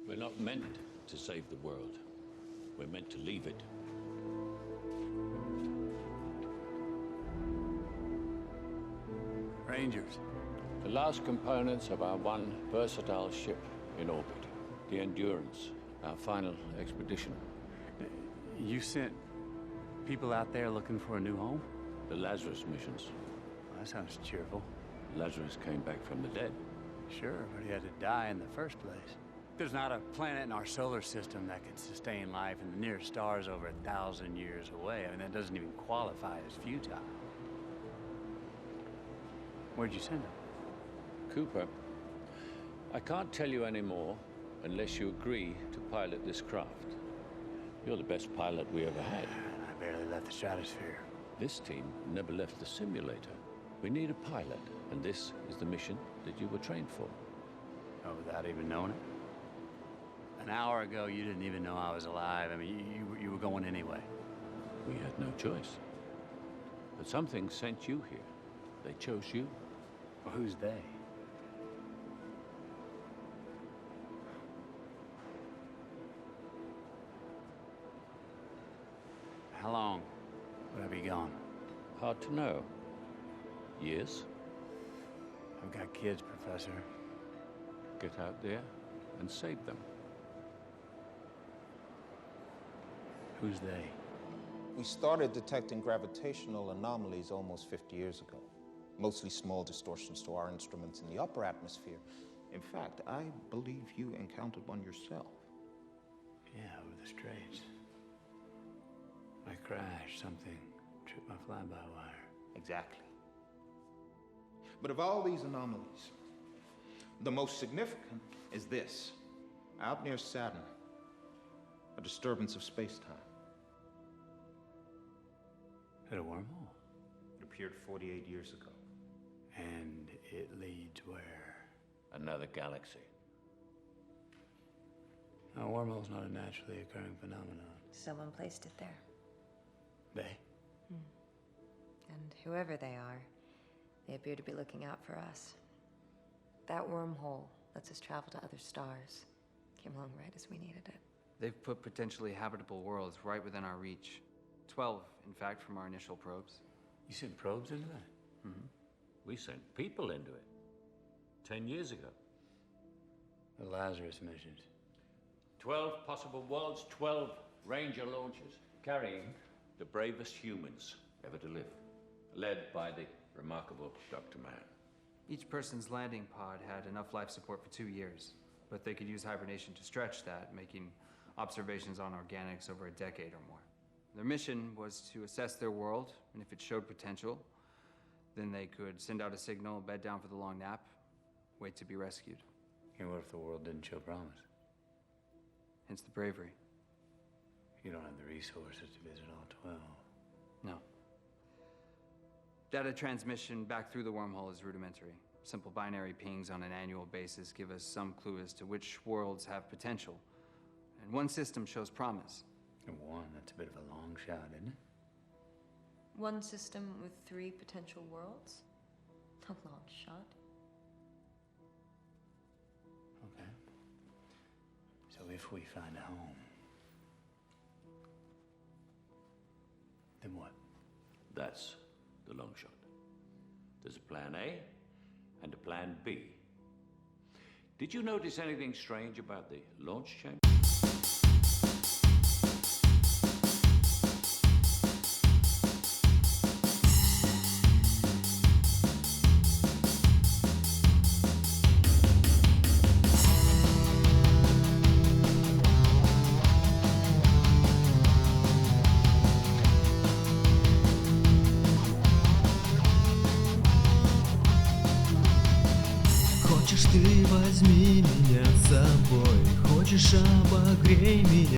We're not meant to save the world. We're meant to leave it. Rangers. The last components of our one versatile ship in orbit. The Endurance, our final expedition. You sent people out there looking for a new home? The Lazarus missions. Well, that sounds cheerful. Lazarus came back from the dead. Sure, but he had to die in the first place. There's not a planet in our solar system that could sustain life, and the nearest star is over 1,000 years away. I mean, that doesn't even qualify as futile. Where'd you send him? Cooper, I can't tell you any more unless you agree to pilot this craft. You're the best pilot we ever had. I barely left the stratosphere. This team never left the simulator. We need a pilot, and this is the mission that you were trained for. Oh, without even knowing it? An hour ago, you didn't even know I was alive. I mean, you were going anyway. We had no choice. But something sent you here. They chose you. Well, who's they? How long would I be gone? Hard to know. Years? I've got kids, Professor. Get out there and save them. Who's they? We started detecting gravitational anomalies almost 50 years ago. Mostly small distortions to our instruments in the upper atmosphere. In fact, I believe you encountered one yourself. Yeah, over the Straits. I crashed, something tripped my fly-by-wire. Exactly. But of all these anomalies, the most significant is this. Out near Saturn, a disturbance of space-time. Is it a wormhole? It appeared 48 years ago. And it leads where? Another galaxy. A wormhole's not a naturally occurring phenomenon. Someone placed it there. They? And whoever they are, they appear to be looking out for us. That wormhole lets us travel to other stars. Came along right as we needed it. They've put potentially habitable worlds right within our reach. 12, in fact, from our initial probes. You sent probes into that? We sent people into it 10 years ago. The Lazarus missions. 12 possible worlds, 12 Ranger launches, carrying the bravest humans ever to live, led by the remarkable Dr. Mann. Each person's landing pod had enough life support for 2 years, but they could use hibernation to stretch that, making observations on organics over a decade or more. Their mission was to assess their world, and if it showed potential, then they could send out a signal, bed down for the long nap, wait to be rescued. And what if the world didn't show promise? Hence the bravery. You don't have the resources to visit all 12. No. Data transmission back through the wormhole is rudimentary. Simple binary pings on an annual basis give us some clue as to which worlds have potential. And one system shows promise. And one, that's a bit of a long shot, isn't it? One system with 3 potential worlds? A long shot. Okay. So if we find a home, then what? That's the long shot. There's a plan A and a plan B. Did you notice anything strange about the launch chamber? Хочешь, ты возьми меня с собой, хочешь, обогрей меня.